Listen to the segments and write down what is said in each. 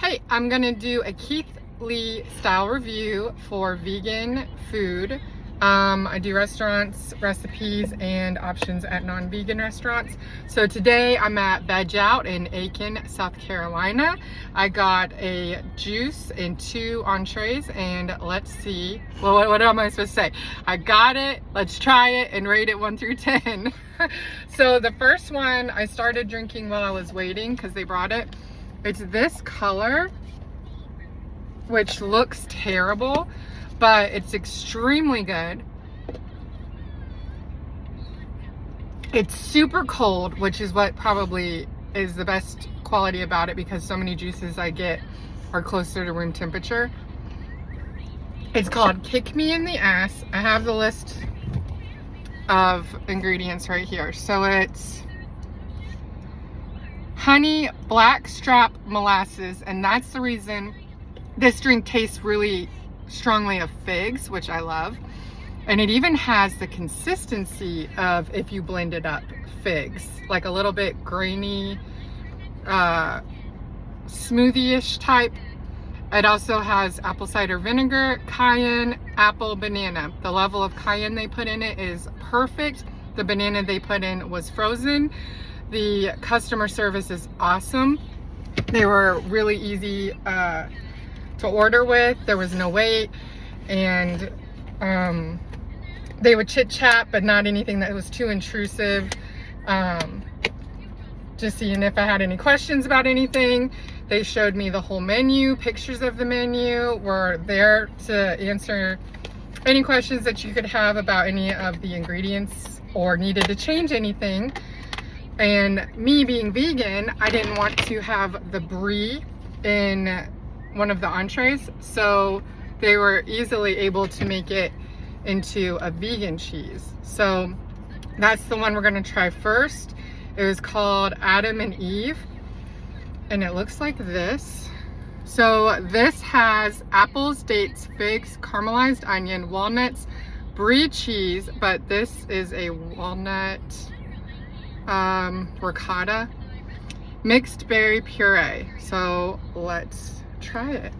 Hey, I'm gonna do a Keith Lee style review for vegan food. I do restaurants, recipes, and options at non-vegan restaurants. So today I'm at VegOut in Aiken, South Carolina. I got a juice and 2 entrees, and let's see, well, what am I supposed to say? I got it, let's try it, and rate it 1 through 10. So the first one I started drinking while I was waiting because they brought it. It's this color, which looks terrible, but it's extremely good. It's super cold, which is what probably is the best quality about it, because so many juices I get are closer to room temperature. It's called Kick Me in the Ass. I have the list of ingredients right here. So it's honey, blackstrap molasses, and that's the reason this drink tastes really strongly of figs, which I love. And it even has the consistency of, if you blend it up, figs, like a little bit grainy, smoothie-ish type. It also has apple cider vinegar, cayenne, apple, banana. The level of cayenne they put in it is perfect. The banana they put in was frozen. The customer service is awesome. They were really easy to order with. There was no wait, and they would chit chat, but not anything that was too intrusive. Just seeing if I had any questions about anything. They showed me the whole menu. Pictures of the menu were there to answer any questions that you could have about any of the ingredients or needed to change anything. And me being vegan, I didn't want to have the brie in one of the entrees, so they were easily able to make it into a vegan cheese. So that's the one we're gonna try first. It was called Adam and Eve, and it looks like this. So this has apples, dates, figs, caramelized onion, walnuts, brie cheese, but this is a walnut ricotta, mixed berry puree. So let's try it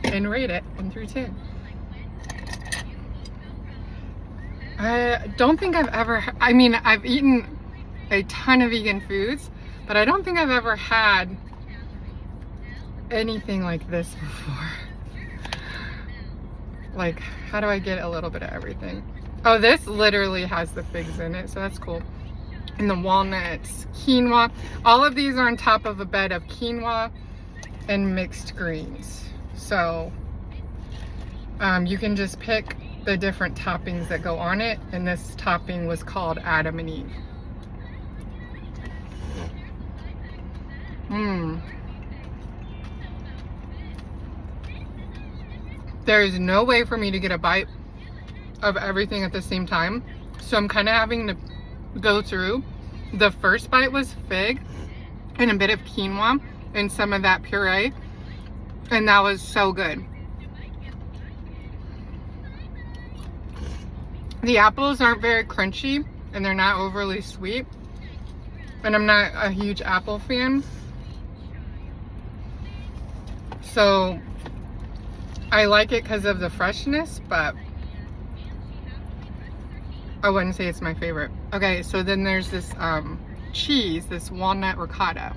and rate it 1 through 10. I don't think I've ever, I mean, I've eaten a ton of vegan foods, but I don't think I've ever had anything like this before. Like, how do I get a little bit of everything? Oh, this literally has the figs in it, so that's cool. And the walnuts, quinoa. All of these are on top of a bed of quinoa and mixed greens. So you can just pick the different toppings that go on it, and this topping was called Adam and Eve. There is no way for me to get a bite of everything at the same time, so I'm kind of having to go through. The first bite was fig and a bit of quinoa and some of that puree, and that was so good. The apples aren't very crunchy, and they're not overly sweet, and I'm not a huge apple fan, so I like it because of the freshness, but I wouldn't say it's my favorite. Okay, so then there's this cheese, this walnut ricotta.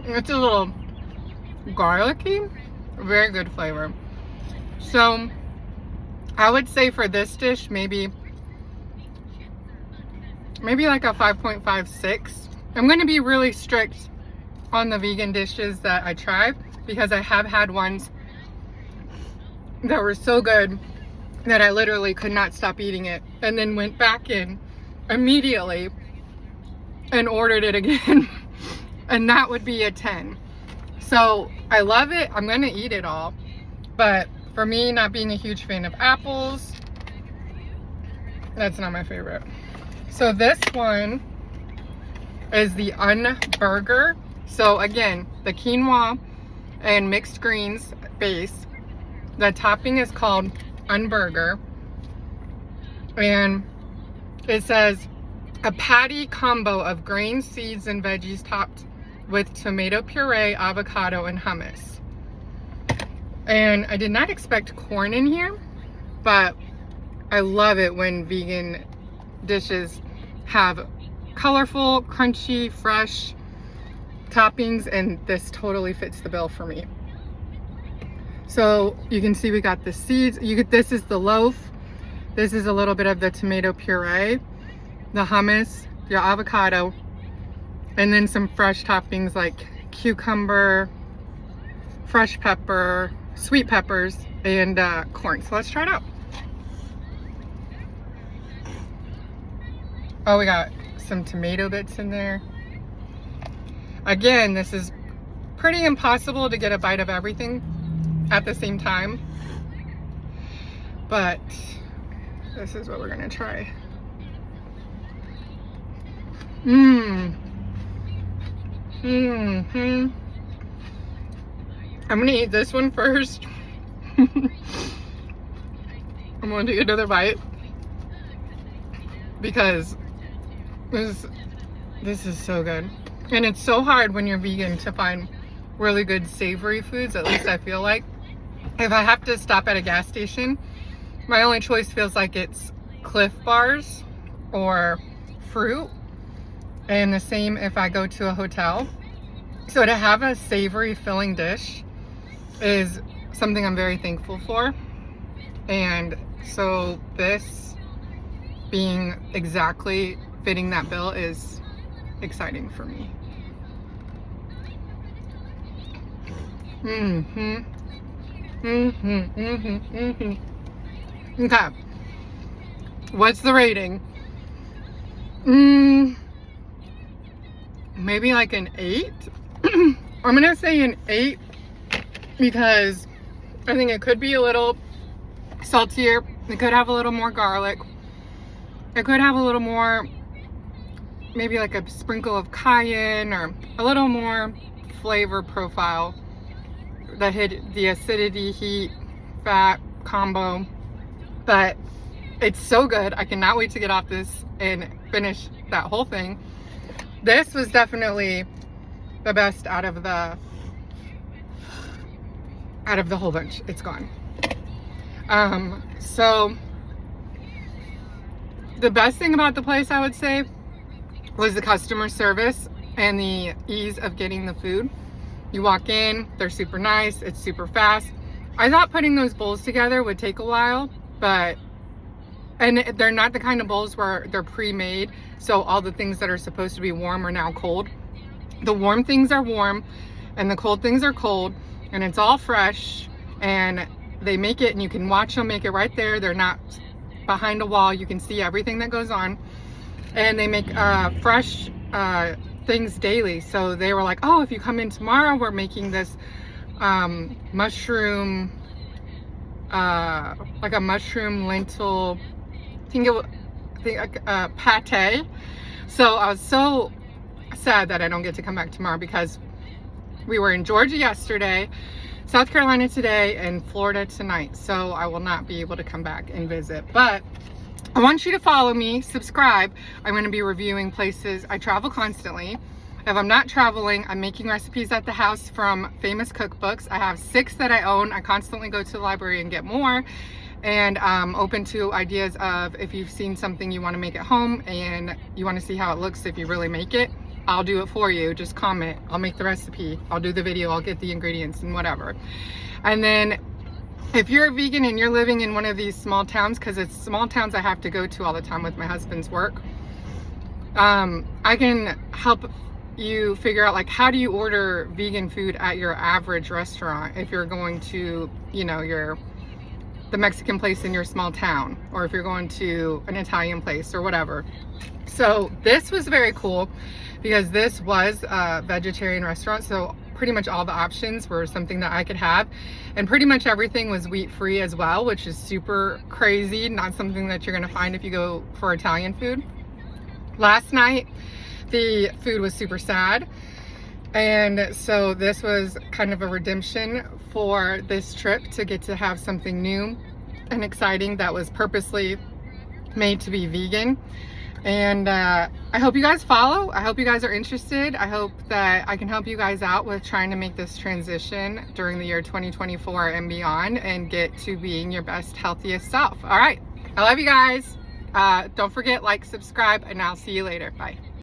It's a little garlicky, very good flavor. So I would say for this dish, maybe like a 5.56. I'm gonna be really strict on the vegan dishes that I try, because I have had ones that were so good that I literally could not stop eating it, and then went back in immediately and ordered it again. And that would be a 10. So I love it. I'm gonna eat it all, but for me, not being a huge fan of apples, that's not my favorite. So this one is the Unburger. So again, the quinoa and mixed greens base. The topping is called Unburger, and It says a patty combo of grains, seeds, and veggies topped with tomato puree, avocado, and hummus. And I did not expect corn in here, but I love it when vegan dishes have colorful, crunchy, fresh toppings, and this totally fits the bill for me. So you can see we got the seeds. This is the loaf. This is a little bit of the tomato puree, the hummus, your avocado, and then some fresh toppings like cucumber, fresh pepper, sweet peppers, and corn. So let's try it out. Oh, we got some tomato bits in there. Again, this is pretty impossible to get a bite of everything at the same time, but this is what we're gonna try. I'm gonna eat this one first. I'm gonna take another bite because this is so good. And it's so hard when you're vegan to find really good savory foods, at least I feel like. If I have to stop at a gas station, my only choice feels like it's Cliff Bars or fruit. And the same if I go to a hotel. So to have a savory filling dish is something I'm very thankful for. And so this being exactly fitting that bill is exciting for me. Okay. What's the rating? Maybe like an 8. I'm gonna say an 8 because I think it could be a little saltier. It could have a little more garlic. It could have a little more, maybe like a sprinkle of cayenne or a little more flavor profile that hit the acidity, heat, fat combo. But it's so good. I cannot wait to get off this and finish that whole thing. This was definitely the best out of the whole bunch. It's gone. So the best thing about the place, I would say, was the customer service and the ease of getting the food. You walk in, they're super nice, it's super fast. I thought putting those bowls together would take a while, and they're not the kind of bowls where they're pre-made, so all the things that are supposed to be warm are now cold. The warm things are warm and the cold things are cold, and it's all fresh, and they make it and you can watch them make it right there. They're not behind a wall. You can see everything that goes on, and they make fresh things daily. So they were like, oh, if you come in tomorrow, we're making this mushroom, like a mushroom lentil, pate. So I was so sad that I don't get to come back tomorrow because we were in Georgia yesterday, South Carolina today, and Florida tonight. So I will not be able to come back and visit. But I want you to follow me, subscribe. I'm going to be reviewing places. I travel constantly. If I'm not traveling, I'm making recipes at the house from famous cookbooks. I have 6 that I own. I constantly go to the library and get more. And I'm open to ideas of if you've seen something you want to make at home and you want to see how it looks if you really make it, I'll do it for you. Just comment. I'll make the recipe. I'll do the video. I'll get the ingredients and whatever. And then if you're a vegan and you're living in one of these small towns, because it's small towns I have to go to all the time with my husband's work, I can help you figure out, like, how do you order vegan food at your average restaurant if you're going to, you know, the Mexican place in your small town, or if you're going to an Italian place or whatever. So this was very cool because this was a vegetarian restaurant, so pretty much all the options were something that I could have, and pretty much everything was wheat free as well, which is super crazy. Not something that you're gonna find if you go for Italian food. Last night the food was super sad, and so this was kind of a redemption for this trip to get to have something new and exciting that was purposely made to be vegan. And I hope you guys follow. I hope you guys are interested. I hope that I can help you guys out with trying to make this transition during the year 2024 and beyond, and get to being your best, healthiest self. All right. I love you guys. Don't forget, like, subscribe, and I'll see you later. Bye.